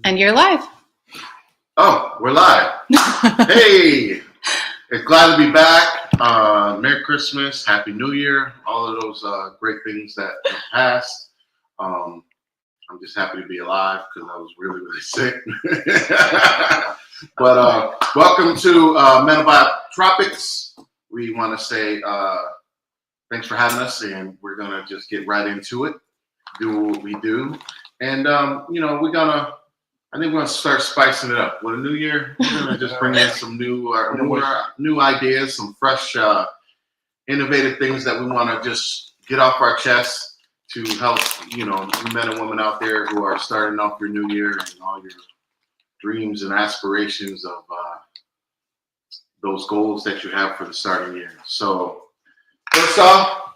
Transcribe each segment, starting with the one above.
And you're live. Oh, we're live. Hey, it's glad to be back. Merry Christmas, Happy New Year, all of those great things that have passed. I'm just happy to be alive because I was really, really sick. But welcome to Men of Biotropics. We want to say thanks for having us, and we're going to just get right into it, do what we do. And, I think we're going to start spicing it up. With a new year, we're going to just bring in some new ideas, some fresh, innovative things that we want to just get off our chests to help, you men and women out there who are starting off your new year and all your dreams and aspirations of those goals that you have for the starting year. So, first off,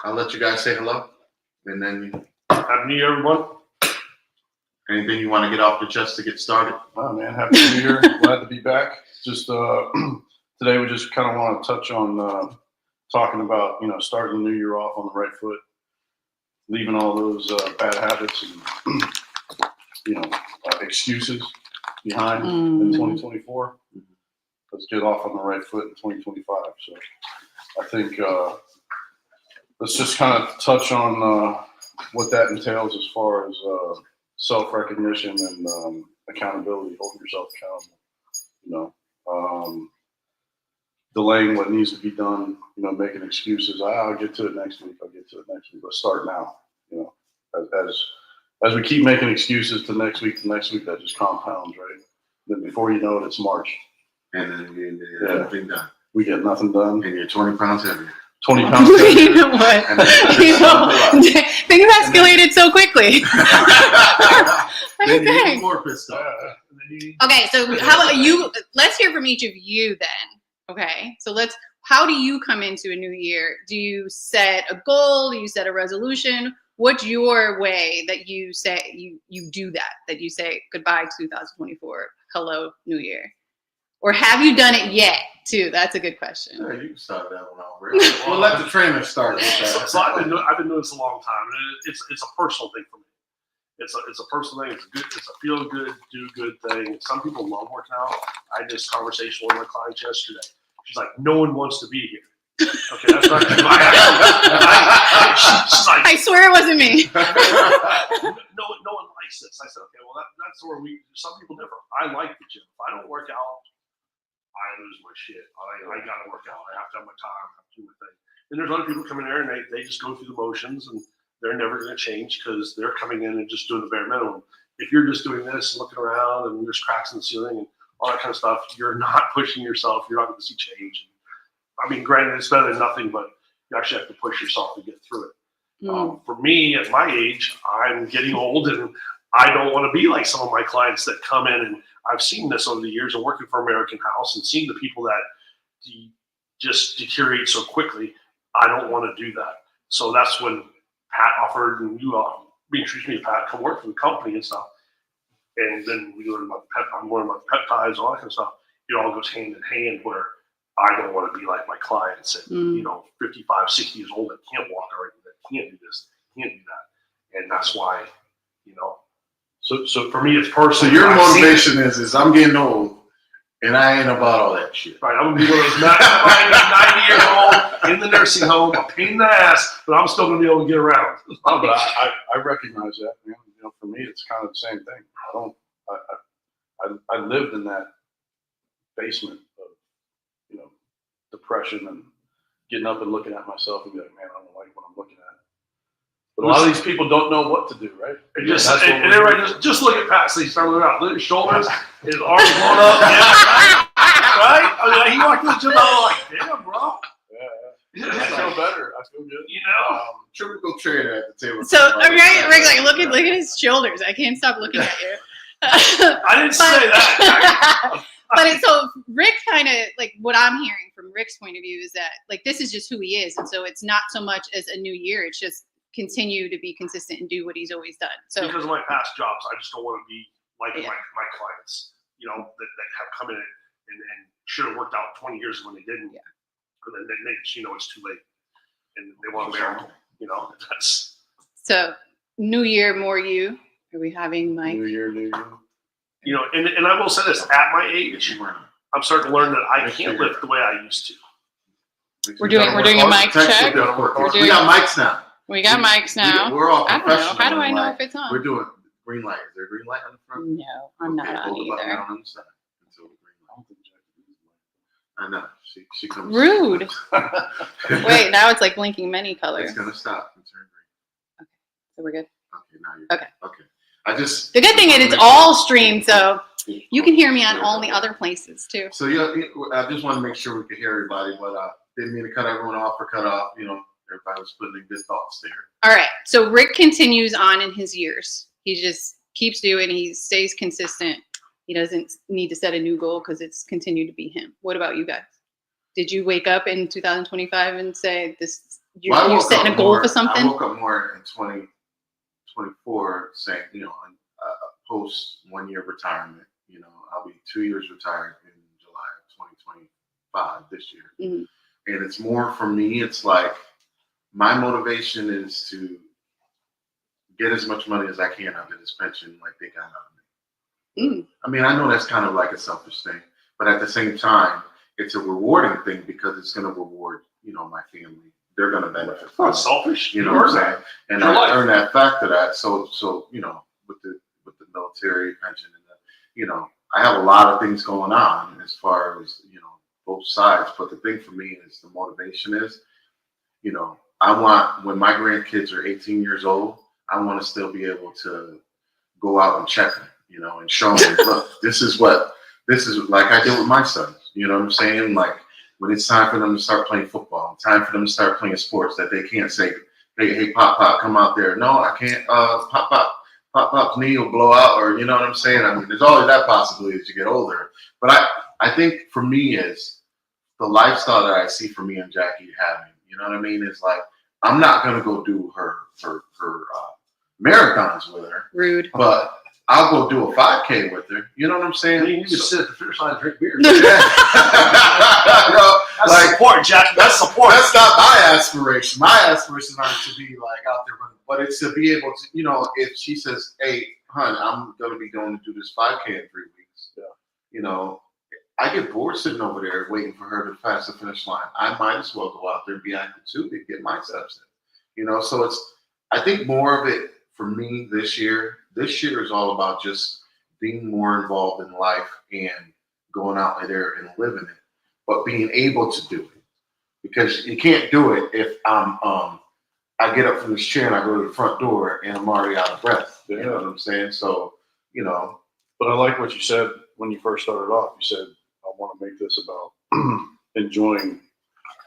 I'll let you guys say hello, and then Happy New Year, everyone. Anything you want to get off your chest to get started? Oh man, Happy New Year. Glad to be back. Just today we just kind of want to touch on talking about, starting the new year off on the right foot, leaving all those bad habits and, excuses behind in 2024. Let's get off on the right foot in 2025. So I think let's just kind of touch on what that entails as far as self-recognition and accountability, holding yourself accountable, delaying what needs to be done, making excuses. I'll get to it next week. Let's start now. As we keep making excuses to next week, that just compounds, right? Then before you know it, it's March. And then you get nothing done. We get nothing done. And you're 20 pounds heavier. 20 pounds heavier. You know what? Things escalated so quickly. Then you get more pissed off. Okay, so how about you? Let's hear from each of you then. Okay, so how do you come into a new year? Do you set a goal? Do you set a resolution? What's your way that you say you do that you say goodbye 2024, hello new year? Or have you done it yet too? That's a good question. Yeah, you can start that one out, Rick. We'll let the trainer start with that. So I've been doing this a long time, and it's a personal thing for me. It's a personal thing. It's a feel good, do good thing. Some people love working out. I had this conversation with one of my clients yesterday. She's like, no one wants to be here. Okay, that's not true. She's like, I swear it wasn't me. no one likes this. I said, okay, well that's where some people differ. I like the gym. If I don't work out, I lose my shit. I gotta work out. I have to have my time. I have to do my thing. And there's other people come in there and they just go through the motions and they're never going to change because they're coming in and just doing the bare minimum. If you're just doing this and looking around and there's cracks in the ceiling and all that kind of stuff, you're not pushing yourself. You're not going to see change. I mean, granted, it's better than nothing, but you actually have to push yourself to get through it. For me, at my age, I'm getting old and I don't want to be like some of my clients that come in, and I've seen this over the years of working for American House and seeing the people that just deteriorate so quickly. I don't want to do that. So that's when Pat offered, and you introduced me to Pat, come work for the company and stuff. And then we learned about I'm learning about peptides, all that kind of stuff. It all goes hand in hand where I don't want to be like my clients at 55, 60 years old that can't walk already, that can't do this, can't do that. And that's why, So for me, it's personal. So your motivation is I'm getting old, and I ain't about all that shit. Right, I'm gonna be one of those 90 years old in the nursing home, a pain in the ass, but I'm still gonna be able to get around. But I recognize that, man. For me, it's kind of the same thing. I lived in that basement of, depression and getting up and looking at myself and be like, man, I don't like what I'm looking at. But a lot of these people don't know what to do, right? And everybody just look at Pat. So he started looking out. Look at his shoulders, his arms blown up. Right? I mean, he walked in the gym. I'm like, damn, bro. Yeah. I feel better. I feel good. Typical trainer at the table. So Rick, look at his shoulders. I can't stop looking at you. I didn't say that. But so Rick kind of like what I'm hearing from Rick's point of view is that like this is just who he is, and so it's not so much as a new year. It's just continue to be consistent and do what he's always done. So because of my past jobs, I just don't want to be like my clients, that have come in and should have worked out 20 years when they didn't. Yeah. And then it's too late, and they want a miracle. That's so new year, more you. Are we having Mike? New year, new you. You know, and I will say this: at my age, Yes, we're I'm starting to learn that I can't lift the way I used to. We're doing a mic check. We got mics now. We got mics now. We're all I don't know. professional. How do I know like, if it's on? We're doing green light. Is there a green light on the front? No, I'm not Okay, on hold the button either. down on the side until the green light. I know. She comes. Rude. Wait, now it's like blinking many colors. It's gonna stop and turn green. So we're good. Okay, now you're Okay. good. Okay. I just. The good thing is it's all streamed, so you can hear me on all the other places too. So yeah, I just want to make sure we could hear everybody, but didn't mean to cut everyone off or cut off. You know, everybody was putting in good thoughts there. All right. So Rick continues on in his years. He just keeps doing. He stays consistent. He doesn't need to set a new goal because it's continued to be him. What about you guys? Did you wake up in 2025 and say this? You're setting a goal for something? I woke up more in 2024 saying, you know, post 1 year retirement. You know, I'll be 2 years retired in July of 2025 this year. Mm-hmm. And it's more for me, it's like my motivation is to get as much money as I can out of this pension like they got out of me. Mm. I mean, I know that's kind of like a selfish thing, but at the same time, it's a rewarding thing because it's going to reward, you know, my family. They're going to benefit from it. Selfish. You know what I'm saying? And I earn that fact of that. So, you know, with the military pension and you know, I have a lot of things going on as far as, you know, both sides. But the thing for me is the motivation is, you know, I want, when my grandkids are 18 years old, I want to still be able to go out and check them, you know, and show them, look, this is like I did with my sons. You know what I'm saying? Like when it's time for them to start playing football, time for them to start playing sports, that they can't say, hey, Pop, come out there. No, I can't, Pop's knee will blow out, or you know what I'm saying? I mean, there's always that possibility as you get older. But I think for me is the lifestyle that I see for me and Jackie having, you know what I mean? Is like, I'm not going to go do her marathons with her. Rude. But I'll go do a 5K with her. You know what I'm saying? You can just sit at the finish line and drink beer. No, That's like, support, Jack. That's support. That's not my aspiration. My aspirations aren't to be like out there running, but it's to be able to, you know, if she says, hey, hon, I'm going to be going to do this 5K in 3 weeks. Yeah. You know, I get bored sitting over there waiting for her to pass the finish line. I might as well go out there and be active too to get my steps in. You know, so I think more of it for me this year is all about just being more involved in life and going out there and living it, but being able to do it. Because you can't do it if I get up from this chair and I go to the front door and I'm already out of breath. You know what I'm saying? So, you know. But I like what you said when you first started off. You said, I want to make this about enjoying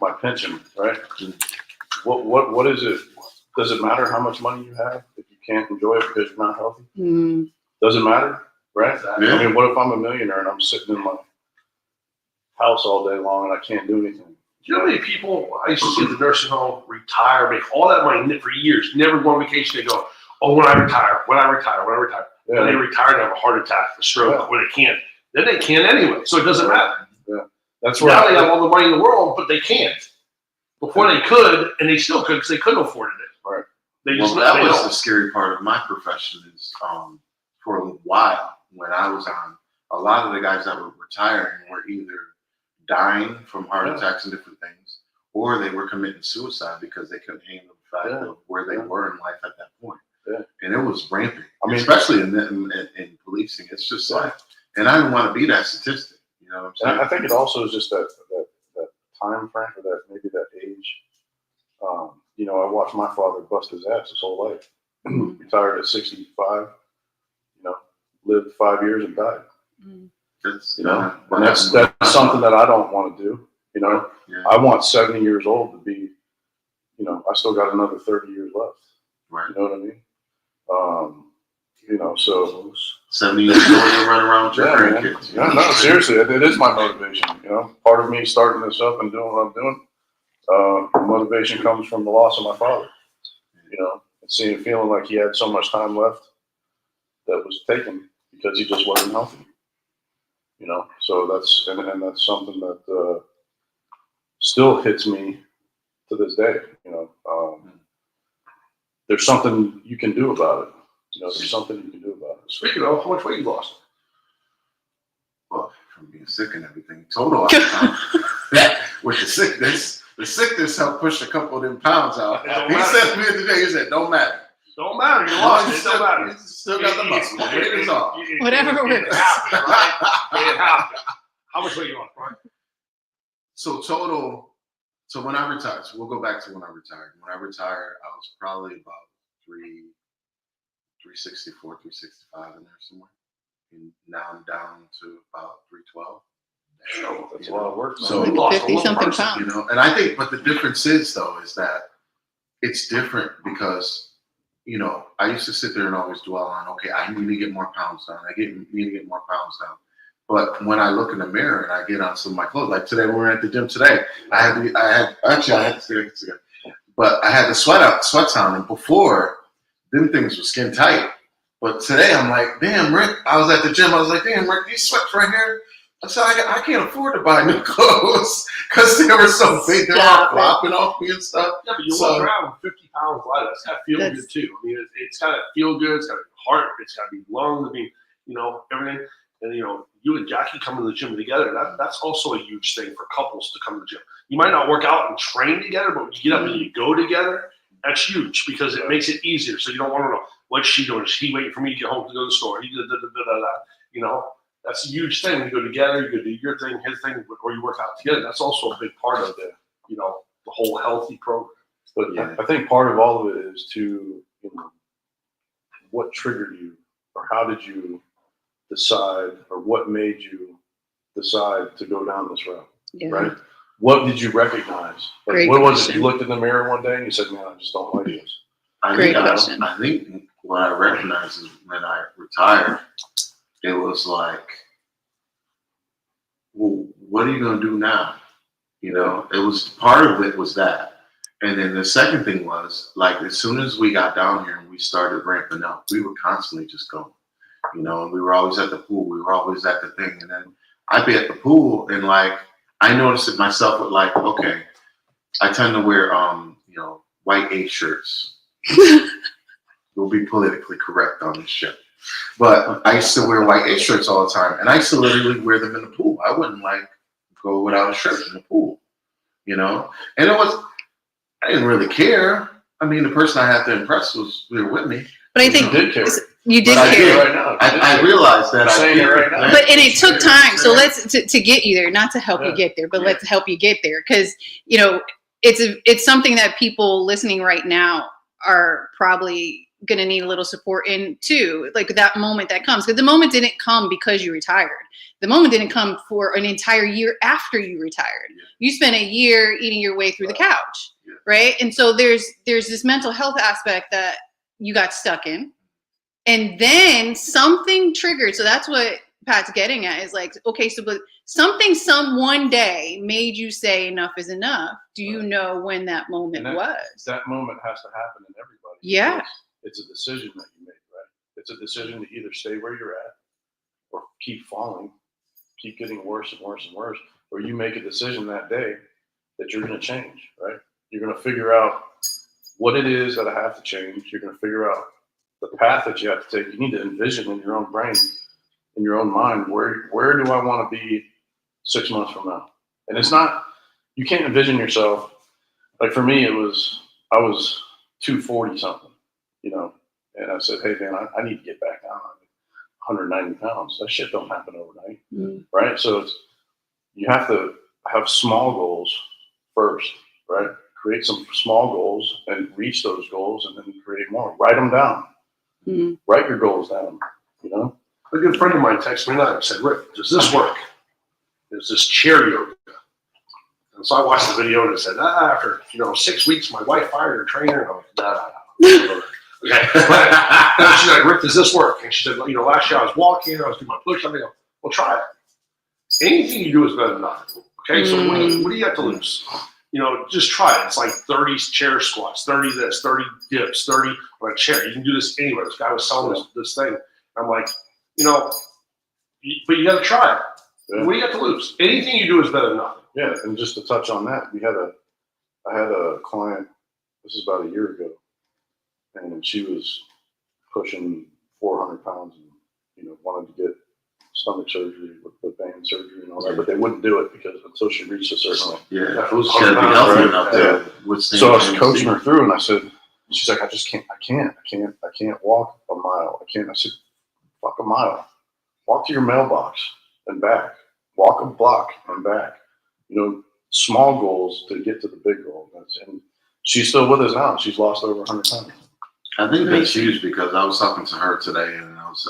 my pension, right? What is it? Does it matter how much money you have if you can't enjoy it because you're not healthy? Mm. Doesn't matter, right? Yeah. I mean, what if I'm a millionaire and I'm sitting in my house all day long and I can't do anything? You know how many people I used to see at the nursing home retire, make all that money for years, never go on vacation. They go, oh, when I retire. Yeah. And they retire and have a heart attack, a stroke, when they can't. Then they can't anyway, so it doesn't matter. Yeah. That's Now right. they have all the money in the world, but they can't. Before they could, and they still could because they couldn't afford it. Right. They just That was don't. the scary part of my profession is for a while when I was on, a lot of the guys that were retiring were either dying from heart attacks and different things, or they were committing suicide because they couldn't handle the fact of where they were in life at that point. Yeah. And it was rampant. I mean, especially in policing, it's just like, and I didn't want to be that statistic. You know what I'm saying? I think it also is just that time frame or that maybe that age. You know, I watched my father bust his ass his whole life. Retired at 65. You know, lived 5 years and died. You know, and that's something that I don't want to do. You know, I want 70 years old to be. You know, I still got another 30 years left. Right. You know what I mean? You know, so 70 years old to run around with your grandkids. No, seriously, it is my motivation. You know, part of me starting this up and doing what I'm doing. Motivation comes from the loss of my father. You know, and feeling like he had so much time left that was taken because he just wasn't healthy. You know, so that's something that still hits me to this day. You know, there's something you can do about it. You know, there's something you can do Speaking of, how much weight you lost? Well, from being sick and everything, total. With the sickness helped push a couple of them pounds out. He said to me the other day, he said, "Don't matter. Don't matter. You lost it. Don't matter. You still got the muscle. It is off. Whatever It happened, right? It happened. How much weight you lost, Brian? So total. So when I retired, so we'll go back to when I retired. When I retired, I was probably about 364, 365 in there somewhere. And now I'm down to about 312. That's a lot of work. So Like lost a 50 little something person, pounds. you know, and I think, but the difference is though, is that it's different because, you know, I used to sit there and always dwell on, okay, I need to get more pounds down. Need to get more pounds down. But when I look in the mirror and I get on some of my clothes, like today when we were at the gym today, I had the sweats on, and before, them things were skin tight. But today I'm like, damn, Rick, I was at the gym, I was like, damn, Rick, these sweats right here, I said, I can't afford to buy new clothes because they were so big, they're all flopping off me and stuff. Yeah, but you walk around with 50 pounds lighter. That's got to feel good too. I mean, it's got to feel good. It's got to be heart. It's got to be lungs. I mean, you know, everything. And, you know, you and Jackie come to the gym together. That's also a huge thing for couples to come to the gym. You might not work out and train together, but when you get up and you go together, that's huge because it makes it easier. So you don't want to know, what's she doing? Is she waiting for me to get home to go to the store? You know, that's a huge thing. You go together, you go do your thing, his thing, or you work out together. That's also a big part of the, you know, the whole healthy program. But yeah, I think part of all of it is to, you know, what triggered you, or how did you decide, or what made you decide to go down this route, right? What did you recognize? Like, what was it? You looked in the mirror one day and you said, "Man, I just don't like this." I think what I recognized is when I retired, it was like, well, what are you going to do now? You know, it was part of it was that. And then the second thing was, like, as soon as we got down here and we started ramping up, we were constantly just going, you know, and we were always at the pool. We were always at the thing. And then I'd be at the pool and, like, I noticed it myself with, like, okay, I tend to wear, you know, white A shirts. We'll be politically correct on this shit. But I used to wear white A shirts all the time. And I used to literally wear them in the pool. I wouldn't, like, go without a shirt in the pool, you know? And I didn't really care. I mean, the person I had to impress was there with me. But I think you did care. You did But care. Right now. I realized that I'm saying it right now. But and it took time. So let's to get you there, not to help you get there, but let's help you get there, because you know it's something that people listening right now are probably going to need a little support in too, like that moment that comes, because the moment didn't come because you retired. The moment didn't come for an entire year after you retired. You spent a year eating your way through the couch, right? And so there's this mental health aspect that you got stuck in. And then something triggered. So that's what Pat's getting at, is like, okay, so but one day made you say enough is enough. Do you know when that moment was? That moment has to happen in everybody. Yeah. It's a decision that you make, right? It's a decision to either stay where you're at or keep falling, keep getting worse and worse and worse, or you make a decision that day that you're going to change, right? You're going to figure out what it is that I have to change. You're going to figure out the path that you have to take. You need to envision in your own brain, in your own mind, where do I want to be 6 months from now? And it's not, you can't envision yourself. Like for me, I was 240 something, you know, and I said, hey man, I need to get back down 190 pounds. That shit don't happen overnight, right? So you have to have small goals first, right? Create some small goals and reach those goals, and then create more. Write them down. Write your goals down, you know? A good friend of mine texted me tonight and said, Rick, does this work? There's this chair yoga. And so I watched the video and it said, after 6 weeks, my wife fired her trainer. And I was like, no. Okay. And she's like, Rick, does this work? And she said, last year I was walking, I was doing my push-up. I go, well, try it. Anything you do is better than nothing. Okay, so what do you have to lose? Just try it. It's like 30 chair squats, 30 this, 30 dips, 30 on a chair. You can do this anywhere. This guy was selling this thing. I'm like, but you got to try it. Yeah. What do you have to lose? Anything you do is better than nothing. Yeah, and just to touch on that, I had a client, this is about a year ago, and she was pushing 400 pounds stomach surgery with the band surgery and all that, but they wouldn't do it because until she reached a certain way. Yeah, It was she had to be healthy right? enough to withstand. So I was coaching her through, and I said, she's like, I can't walk a mile. I said, fuck a mile. Walk to your mailbox and back. Walk a block and back. Small goals to get to the big goal. And she's still with us now. She's lost over 100 pounds. I think that's huge because I was talking to her today, and I was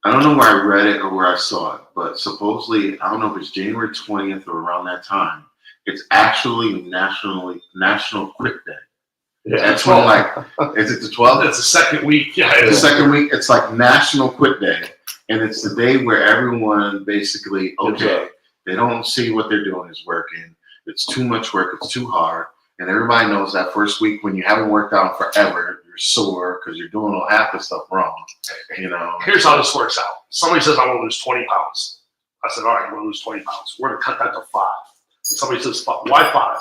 I don't know where I read it or where I saw it, but supposedly, I don't know if it's January 20th or around that time, it's actually National Quit Day. Yeah, That's when, is it the 12th? That's the second week. Yeah, The second week, it's like National Quit Day. And it's the day where everyone basically, okay, they don't see what they're doing is working. It's too much work. It's too hard. And everybody knows that first week when you haven't worked out forever, you're sore because you're doing all half the stuff wrong. Here's how this works out. Somebody says, I want to lose 20 pounds. I said, all right, you want to lose 20 pounds. We're going to cut that to 5. And somebody says, why 5?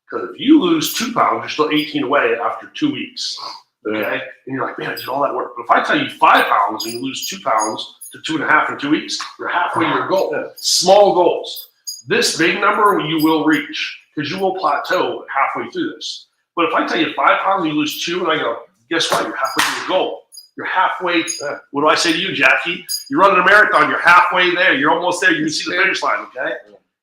Because if you lose 2 pounds, you're still 18 away after 2 weeks. Okay? And you're like, man, I did all that work. But if I tell you 5 pounds and you lose 2 pounds to 2.5 in 2 weeks, you're halfway to your goal. Yeah. Small goals. This big number you will reach because you will plateau halfway through this. But if I tell you 5 pounds and you lose 2, and I go, guess what? You're halfway to your goal. You're halfway. What do I say to you, Jackie? You're running a marathon. You're halfway there. You're almost there. You can see the finish line, okay?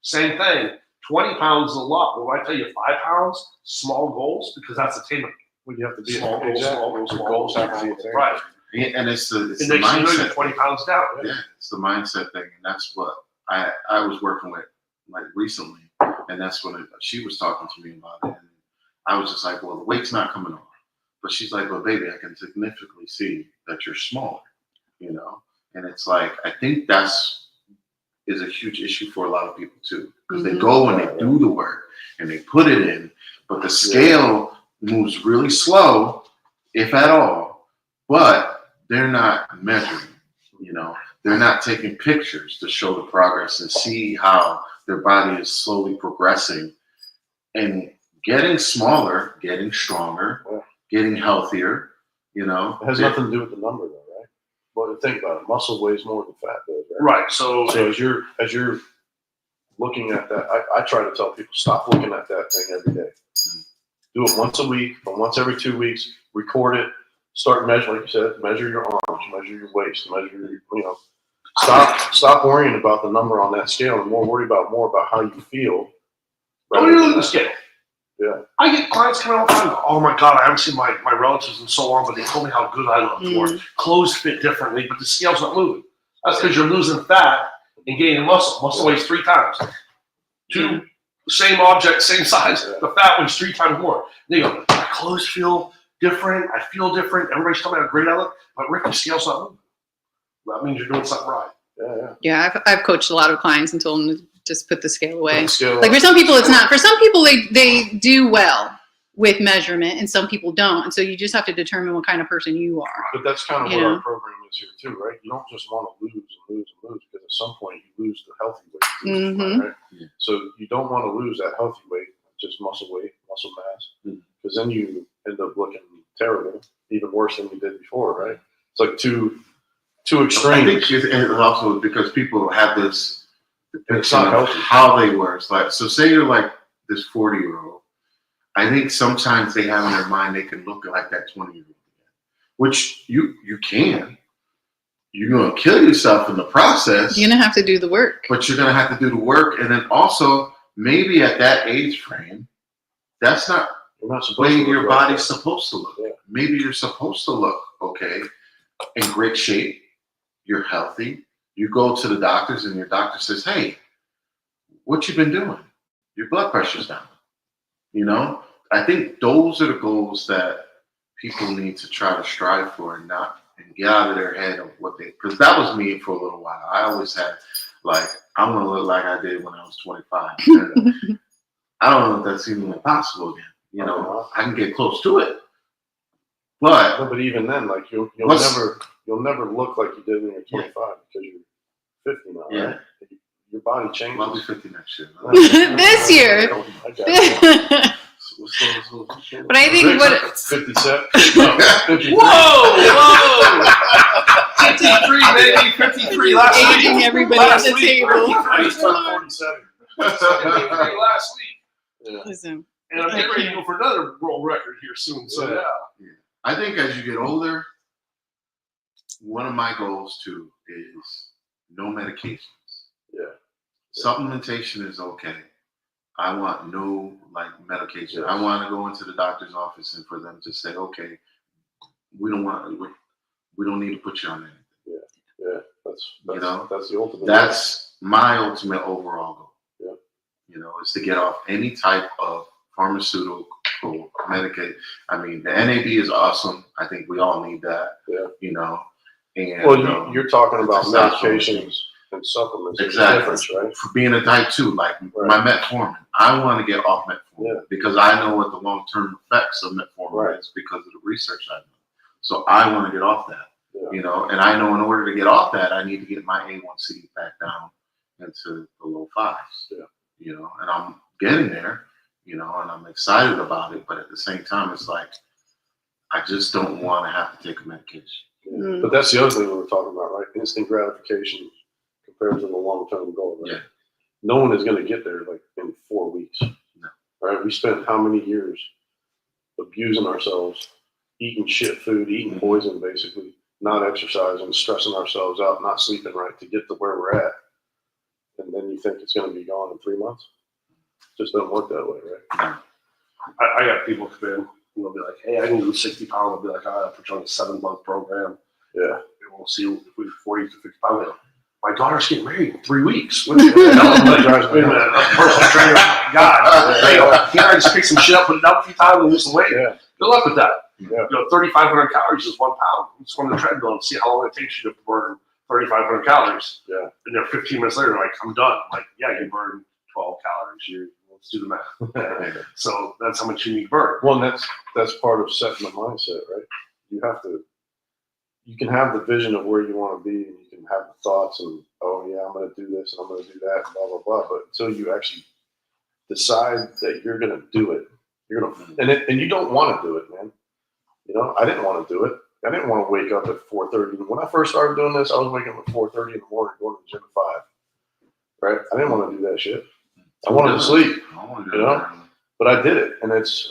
Same thing. 20 pounds is a lot. But when I tell you 5 pounds, small goals, because that's attainable. When you have to be Small goals, small goals. have to be attained. Right. And it's the It makes you know you're mindset. 20 pounds down. Yeah, it's the mindset thing. And that's what I was working with recently. And that's when she was talking to me about it. And I was just like, well, the weight's not coming on. But she's like, well, baby, I can significantly see that you're smaller, And it's like, I think is a huge issue for a lot of people too. Because they go and they do the work and they put it in, but the scale moves really slow, if at all, but they're not measuring, They're not taking pictures to show the progress and see how their body is slowly progressing and getting smaller, getting stronger, getting healthier, It has nothing to do with the number, though, right? But think about it. Muscle weighs more than fat does, right? Right. So as you're looking at that, I try to tell people, stop looking at that thing every day. Do it once a week, or once every 2 weeks. Record it. Start measuring, like you said. Measure your arms, measure your waist, measure your, Stop worrying about the number on that scale and worry about how you feel. don't you look at the scale? Yeah. I get clients coming all the time. Oh my God, I haven't seen my relatives in so long, but they told me how good I look. Or clothes fit differently, but the scale's not moving. That's because you're losing fat and gaining muscle. Muscle weighs 3 times. Two, same object, same size. The fat weighs 3 times more. They go, my clothes feel different. I feel different. Everybody's coming out great outlook, but Rick, the scale's not moving. That means you're doing something right. Yeah, I've coached a lot of clients and told them to just put the scale away. Like for some people, it's not. For some people, they do well with measurement, and some people don't. And so you just have to determine what kind of person you are. But that's kind of what our program is here too, right? You don't just want to lose and lose and lose, because at some point you lose the healthy weight, right? Yeah. So you don't want to lose that healthy weight, just muscle weight, muscle mass, because then you end up looking terrible, even worse than you did before, right? It's like two extremes. I think it's also because people have this It's not of healthy. how they were. It's like, so say you're like this 40-year-old. I think sometimes they have in their mind they can look like that 20-year-old again, which you can. You're going to kill yourself in the process. You're going to have to do the work. But you're going to have to do the work. And then also, maybe at that age frame, that's not the way your body's supposed to look. Yeah. Maybe you're supposed to look okay, in great shape. You're healthy. You go to the doctors and your doctor says, hey, what you been doing? Your blood pressure's down. I think those are the goals that people need to try to strive for and get out of their head of what because that was me for a little while. I always had I'm going to look like I did when I was 25. I don't know if that's even possible again. I can get close to it. But even then, you'll never look like you did when you're 25 because you're 50 now, right? Your body changes. I'll be 50 next year. This year. But I think 57. 50. Whoa! 53, baby. 53 last week. Aging everybody at the table. I just turned 47. 53 last week. Yeah. Listen, And I'm getting ready to go for another world record here soon. So, yeah. I think as you get older, one of my goals too is no medications. Yeah. Supplementation is okay. I want no medication. I want to go into the doctor's office and for them to say, okay, we don't need to put you on anything. Yeah. That's the ultimate. That's my ultimate overall goal. Yeah. Is to get off any type of pharmaceutical medication. I mean, the NAD is awesome. I think we all need that. Yeah. And Well, you're talking about testosterone. medications and supplements. There's Exactly. a difference, right? For being a type 2, my metformin, I want to get off metformin because I know what the long-term effects of metformin is because of the research I know. So I want to get off that, and I know in order to get off that, I need to get my A1C back down into the low 5s, and I'm getting there, and I'm excited about it. But at the same time, it's like, I just don't want to have to take a medication. Mm. But that's the other thing we were talking about, right? Instant gratification compared to the long-term goal, right? Yeah. No one is going to get there in 4 weeks. No. Right? We spent how many years abusing ourselves, eating shit food, eating poison, basically, not exercising, stressing ourselves out, not sleeping right to get to where we're at. And then you think it's going to be gone in 3 months? It just doesn't work that way, right? I got people come in and they'll be like, hey, I can lose 60 pounds. I'll be like, I'll put you on a 7-month program. Yeah. And we'll see if we're 40 to 50 pounds. My daughter's getting married in 3 weeks. What the hell? I'm like, wait a minute, a personal trainer, God. Can't I just pick some shit up, put it down a few times, and lose some weight? Yeah. Good luck with that. Yeah. 3,500 calories is 1 pound. Just go on the treadmill and see how long it takes you to burn 3,500 calories. Yeah. And then 15 minutes later, like, I'm done. I'm like, yeah, you burned 12 calories. Let's do the math. So that's how much you need to burn. Well, and that's part of setting the mindset, right? You can have the vision of where you want to be, and you can have the thoughts and, oh yeah, I'm going to do this and I'm going to do that, and blah blah blah. But until you actually decide that you're going to do it, you're going to, and you don't want to do it, man. I didn't want to do it. I didn't want to wake up at 4:30. When I first started doing this, I was waking up at 4:30 in the morning, going to the gym at 5. Right? I didn't want to do that shit. I wanted to sleep. But I did it, and it's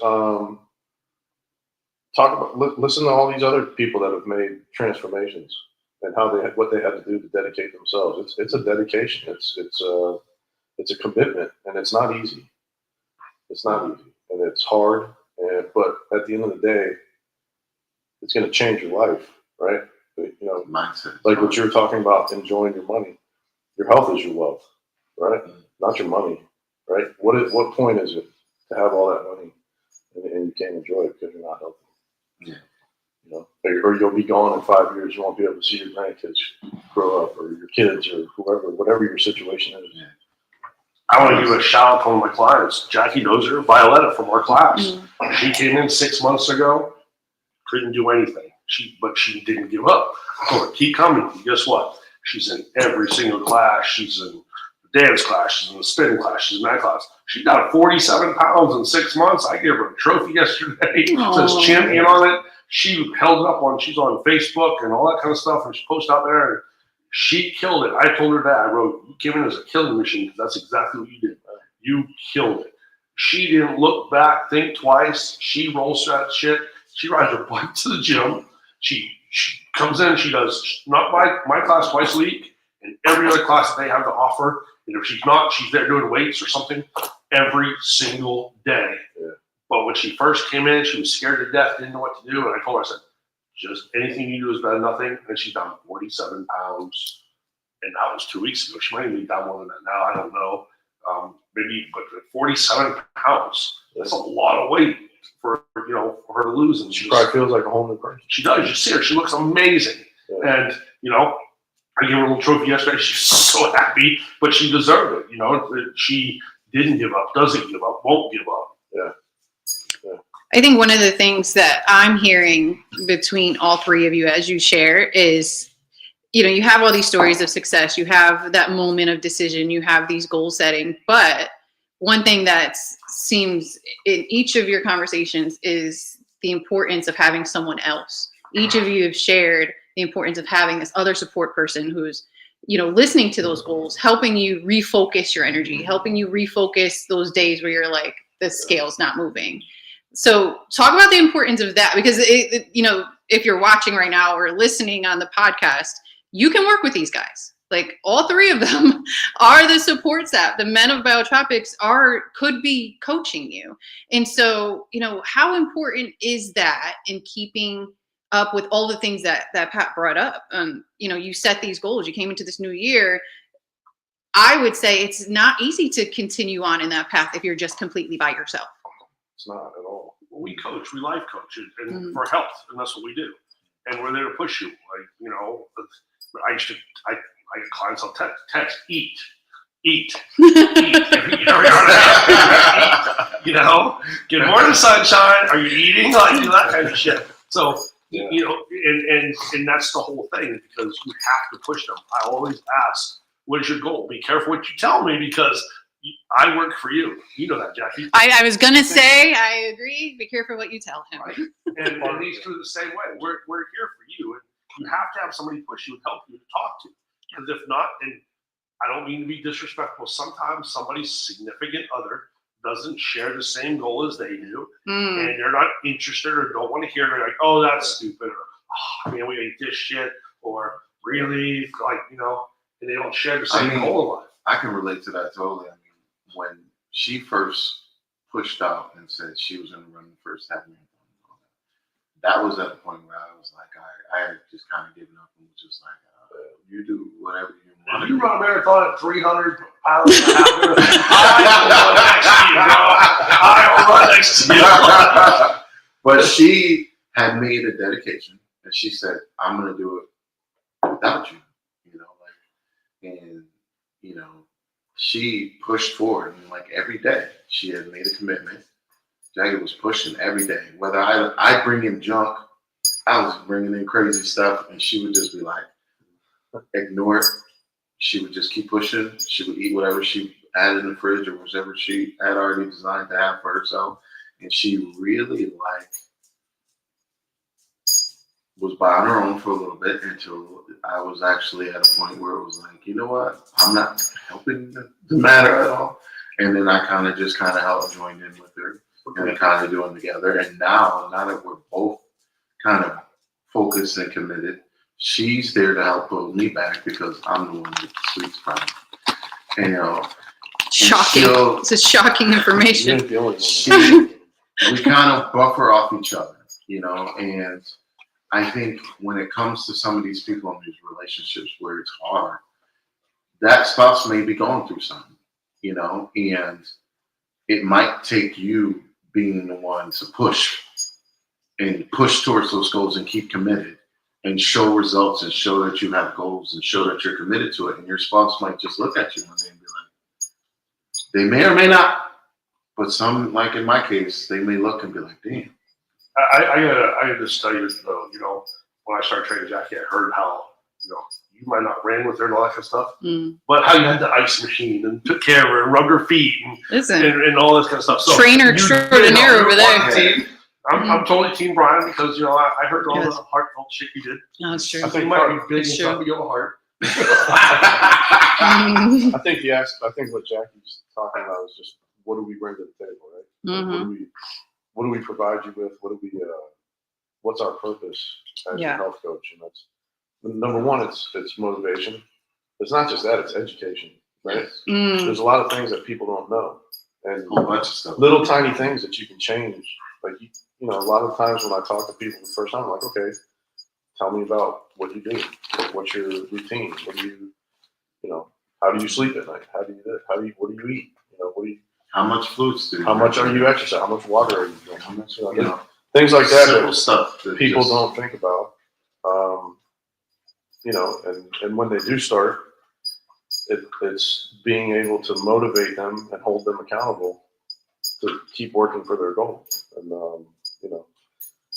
listen to all these other people that have made transformations and what they had to do to dedicate themselves. It's a dedication. It's a commitment, and it's not easy. It's not easy, and it's hard. But at the end of the day, it's going to change your life, right? Mindset. Like what you're talking about, enjoying your money. Your health is your wealth, right? Not your money, right? What point is it to have all that money and you can't enjoy it because you're not healthy? Yeah. Or you'll be gone in 5 years. You won't be able to see your grandkids grow up, or your kids, or whatever your situation is. Yeah. I want to give a shout out to one of my clients, Jackie Dozer, Violetta from our class. She came in 6 months ago, couldn't do anything. But she didn't give up. I told her, keep coming. And guess what? She's in every single class. She's in the dance class. She's in the spinning class. She's in that class. She got 47 pounds in 6 months. I gave her a trophy yesterday. It says champion on it. She held it up she's on Facebook and all that kind of stuff, and she posted out there, and she killed it. I told her that. I wrote, you came in as a killing machine, because that's exactly what you did. You killed it. She didn't look back, think twice. She rolls that shit. She rides her bike to the gym. She comes in, she does not my class twice a week, and every other class that they have to offer. And if she's not, she's there doing weights or something every single day. Yeah. But when she first came in, she was scared to death, didn't know what to do. And I told her, I said, just anything you do is better than nothing. And she's down 47 pounds. And that was 2 weeks ago. She might even be down more than that now. I don't know. Maybe, but 47 pounds, that's a lot of weight for her to lose. And She probably feels like a whole new person. she does. You see her. She looks amazing. Yeah. And, I gave her a little trophy yesterday. She's so happy, but she deserved it. She didn't give up, doesn't give up, won't give up. Yeah. I think one of the things that I'm hearing between all three of you as you share is, you have all these stories of success. You have that moment of decision. You have these goal setting. But one thing that seems in each of your conversations is the importance of having someone else. Each of you have shared the importance of having this other support person who's, you know, listening to those goals, helping you refocus your energy, helping you refocus those days where you're like, the scale's not moving. So talk about the importance of that, because you know, if you're watching right now or listening on the podcast, you can work with these guys. Like all three of them are the support staff. The Men of Biotropics could be coaching you. And so, you know, how important is that in keeping up with all the things that Pat brought up? You know, you set these goals, you came into this new year. I would say it's not easy to continue on in that path if you're just completely by yourself. It's not at all. Well, we coach, we life coach, and for health, and that's what we do. And we're there to push you. Like, you know, I get clients on text, eat. You know, good morning, sunshine. Are you eating? Like, you know, that kind of shit. So, you know, and that's the whole thing, because you have to push them. I always ask, what is your goal? Be careful what you tell me, because I work for you. You know that, Jackie. I was going to say, I agree. Be careful what you tell him. Right. And these two are the same way. We're here for you. And you have to have somebody push you and help you to talk to. Because if not, and I don't mean to be disrespectful, sometimes somebody's significant other doesn't share the same goal as they do, and they're not interested or don't want to hear it. They're like, oh, that's stupid, or oh, man, we ate this shit, or really, like, you know, and they don't share the same goal in life. I can relate to that totally. I mean, when she first pushed out and said she was going to run the first half marathon, that was at a point where I was like, I had just kind of given up and was just like, you do whatever you want. If you run a marathon at 300 pounds and a half, I will run next to you. But she had made a dedication, and she said, I'm going to do it without you, you know, like, and, you know, she pushed forward, and like every day she had made a commitment. Jackie was pushing every day. Whether I bring in junk, I was bringing in crazy stuff, and she would just be like, ignore it. She would just keep pushing. She would eat whatever she had in the fridge or whatever she had already designed to have for herself. And she really was by on her own for a little bit until I was actually at a point where it was like, you know what? I'm not helping the matter at all. And then I kind of helped join in with her and kind of doing together. And now that we're both kind of focused and committed, she's there to help pull me back because I'm the one with the sweet spot. And, you know, shocking. This is shocking information. We kind of buffer off each other, you know, and I think when it comes to some of these people in these relationships where it's hard, that spouse may be going through something, you know, and it might take you being the one to push towards those goals and keep committed and show results and show that you have goals and show that you're committed to it. And your spouse might just look at you one day and be like, they may or may not, but some, like in my case, they may look and be like, damn. I had this study, you know, when I started training Jackie, I heard how, you know, you might not ran with her and all that kind of stuff, but how you had the ice machine and took care of her and rubbed her feet and all this kind of stuff. So trainer extraordinaire over there. I'm totally Team Brian because, you know, I heard all the heartfelt shit you did. No, it's true. I think you might be big inside of your heart. I think what Jackie's talking about is just what do we bring to the table, right? What do we provide you with? What's our purpose as a health coach? And that's number one. It's motivation. It's not just that; it's education, right? There's a lot of things that people don't know, and a whole bunch of stuff. Little tiny things that you can change. Like you know, a lot of times when I talk to people for the first time, I'm like, okay, tell me about what you do. Like, what's your routine? What do you know, how do you sleep at night? What do you eat? You know, how much fluids do you? How much are you exercising? How much water are you drinking? How much, you know, things like that. Simple stuff that people don't think about. You know, and when they do start, it's being able to motivate them and hold them accountable to keep working for their goal. And you know,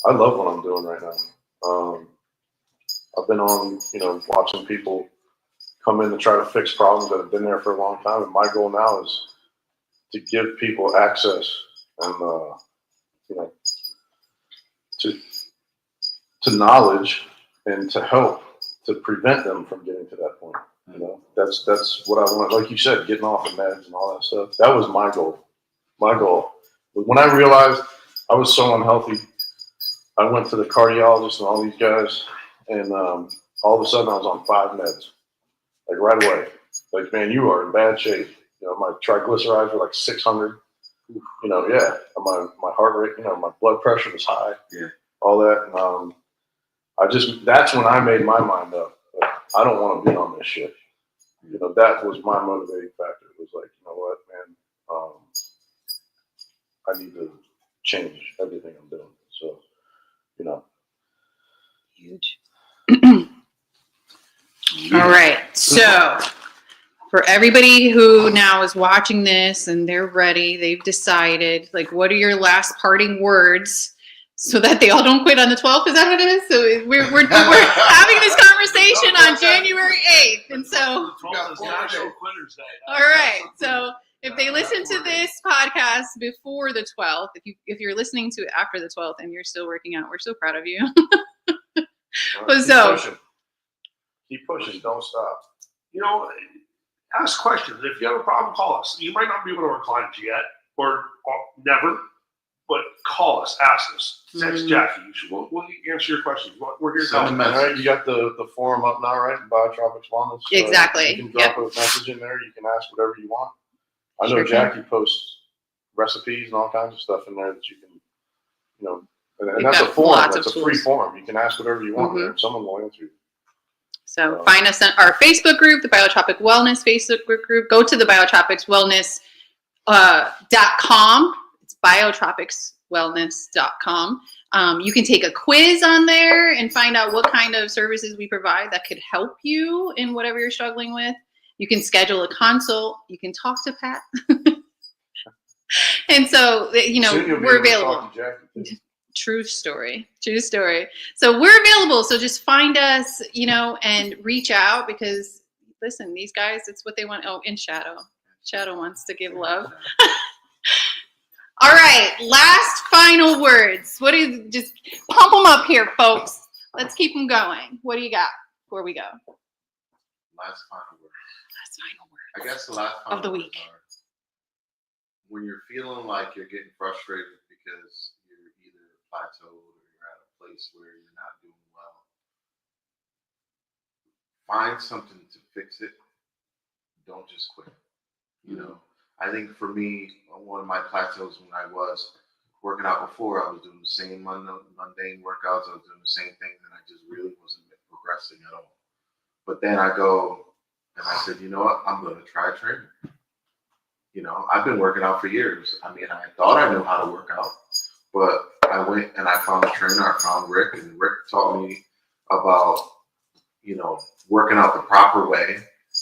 I love what I'm doing right now. I've been on, you know, watching people come in to try to fix problems that have been there for a long time, and my goal now is to give people access and you know, to knowledge and to help to prevent them from getting to that point. You know, that's what I want. Like you said, getting off the meds and all that stuff. That was my goal. My goal. But when I realized I was so unhealthy, I went to the cardiologist and all these guys, and all of a sudden I was on 5 meds, like right away. Like, man, you are in bad shape. You know, my triglycerides were like 600. You know, yeah. My heart rate, you know, my blood pressure was high. Yeah. All that. And that's when I made my mind up. Like, I don't want to be on this shit. You know, that was my motivating factor. It was like, you know what, man, I need to change everything I'm doing. So, you know. Huge. All right. So for everybody who now is watching this and they're ready, they've decided, like, what are your last parting words so that they all don't quit on the 12th? Is that what it is? So we're having this conversation on January 8th. And so, The 12th is National Quitters Day. all right. So if they listen to this podcast before the 12th, if you're listening to it after the 12th and you're still working out, we're so proud of you. Keep pushing. Don't stop. You know, ask questions. If you have a problem, call us. You might not be able to recline it yet, or never, but call us, ask us. Text Jackie. We'll answer your questions. We're here to help. All right, you got the forum up now, right? Biotropics Wellness. Exactly. You can drop a message in there. You can ask whatever you want. I know Sure Jackie posts recipes and all kinds of stuff in there that you can, you know, and We've that's a got forum. lots That's of a free tools. forum. You can ask whatever you want there. Someone will answer you. So find us on our Facebook group, the Biotropic Wellness Facebook group. Go to the biotropicswellness.com. It's biotropicswellness.com. You can take a quiz on there and find out what kind of services we provide that could help you in whatever you're struggling with. You can schedule a consult. You can talk to Pat. And so, you know, Soon you'll be we're able to available. talk to Jackie, too. True story. So we're available. So just find us, you know, and reach out because, listen, these guys, it's what they want. Oh, and Shadow wants to give love. All right. Last final words. Just pump them up here, folks. Let's keep them going. What do you got before we go? Last final word. Last final word. I guess the last final Of the words week. are, when you're feeling like you're getting frustrated because you're either plateaued or you're at a place where you're not doing well, find something to fix it. Don't just quit. You know, I think for me, one of my plateaus when I was working out before, I was doing the same mundane workouts. I was doing the same thing, and I just really wasn't progressing at all. But then I go and I said, you know what? I'm going to try training. You know, I've been working out for years. I mean, I thought I knew how to work out, but I went and I found a trainer. I found Rick, and Rick taught me about, you know, working out the proper way,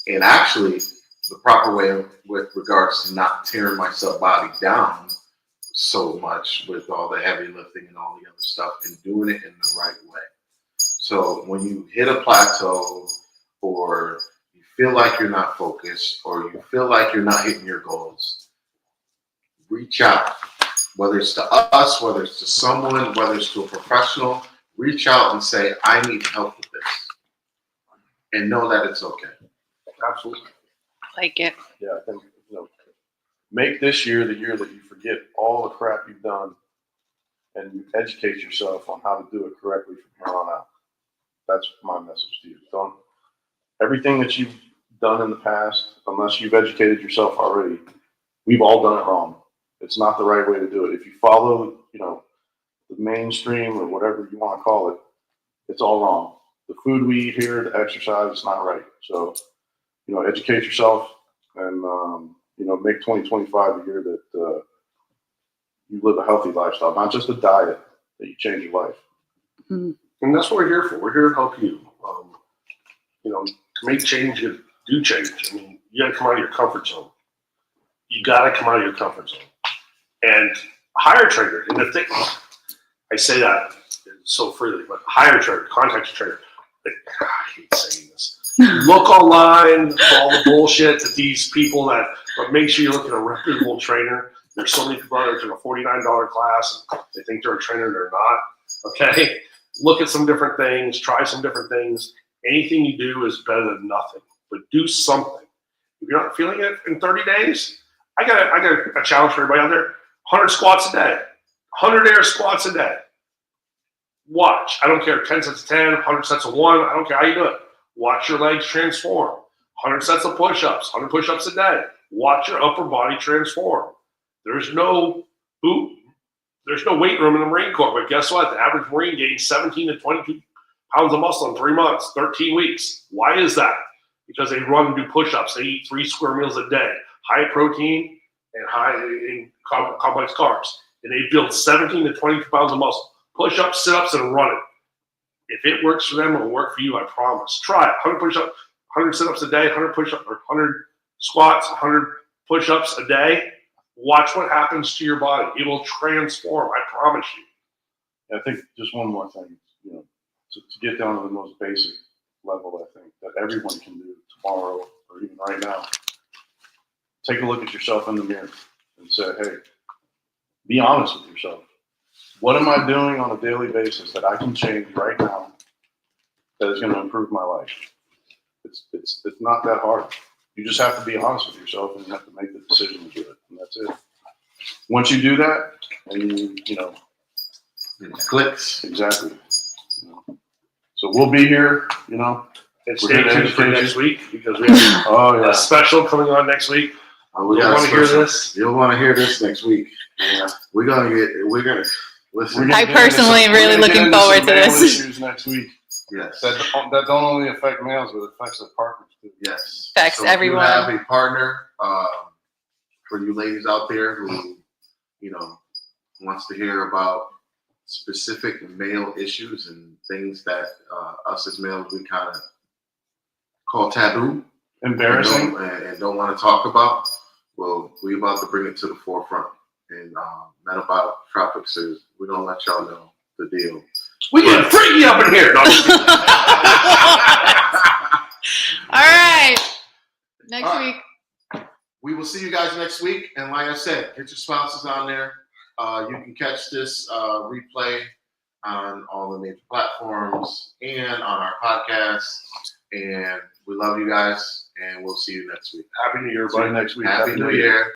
and actually the proper way with regards to not tearing my sub body down so much with all the heavy lifting and all the other stuff, and doing it in the right way. So when you hit a plateau, or you feel like you're not focused, or you feel like you're not hitting your goals, reach out. Whether it's to us, whether it's to someone, whether it's to a professional, reach out and say, I need help with this. And know that it's okay. Absolutely. Like it. Yeah, I think, you know, make this year the year that you forget all the crap you've done and you educate yourself on how to do it correctly from here on out. That's my message to you. Everything that you've done in the past, unless you've educated yourself already, we've all done it wrong. It's not the right way to do it. If you follow, you know, the mainstream or whatever you want to call it, it's all wrong. The food we eat here, the exercise, it's not right. So, you know, educate yourself and, you know, make 2025 a year that you live a healthy lifestyle, not just a diet, that you change your life. Mm-hmm. And that's what we're here for. We're here to help you. You know, to make change, you do change. I mean, you got to come out of your comfort zone. You got to come out of your comfort zone and hire a trainer. And the thing, I say that so freely, but hire a trainer, contact a trainer. I hate saying this. Look online for all the bullshit that these people but make sure you look at a reputable trainer. There's so many people out there that took a $49 class and they think they're a trainer, they're not. Okay? look at some different things, try some different things. Anything you do is better than nothing, but do something. If you're not feeling it in 30 days, I got a challenge for everybody out there. 100 squats a day, 100 air squats a day. Watch. I don't care, 10 sets of 10, 100 sets of 1. I don't care how you do it. Watch your legs transform. 100 sets of push-ups, 100 push-ups a day. Watch your upper body transform. There's no weight room in the Marine Corps, but guess what? The average Marine gains 17 to 22 pounds of muscle in 3 months, 13 weeks. Why is that? Because they run and do push-ups. They eat 3 square meals a day, high protein and high in complex carbs. And they build 17 to 22 pounds of muscle. Push-ups, sit-ups, and run it. If it works for them, it'll work for you, I promise. Try it. 100 push-ups, 100 sit-ups a day, 100 push-ups, or 100 squats, 100 push-ups a day. Watch what happens to your body. It will transform, I promise you. I think just one more thing, to get down to the most basic level, I think that everyone can do tomorrow or even right now. Take a look at yourself in the mirror and say, hey, be honest with yourself. What am I doing on a daily basis that I can change right now that is going to improve my life? It's not that hard. You just have to be honest with yourself and you have to make the decision to do it. And that's it. Once you do that, and It clicks. exactly. So we'll be here, And stay tuned for next week because we have a special coming on next week. We You'll got a want to hear special. this. You'll want to hear this next week. Yeah, we're gonna listen. I personally am really looking forward to this. Issues next week. Yes. That don't only affect males, but it affects the partners too. Yes. Affects everyone. If you have a partner, for you ladies out there who, wants to hear about specific male issues and things that us as males we kind of call taboo, Embarrassing. and don't want to talk about. Well, we're about to bring it to the forefront. And Men of Biotropics we're gonna let y'all know the deal. We get freaky up in here. No, I'm just kidding. All right. Next week. We will see you guys next week. And like I said, get your spouses on there. You can catch this replay on all the major platforms and on our podcast. And we love you guys. And we'll see you next week. Happy New Year, See you buddy. next week. Happy New Year.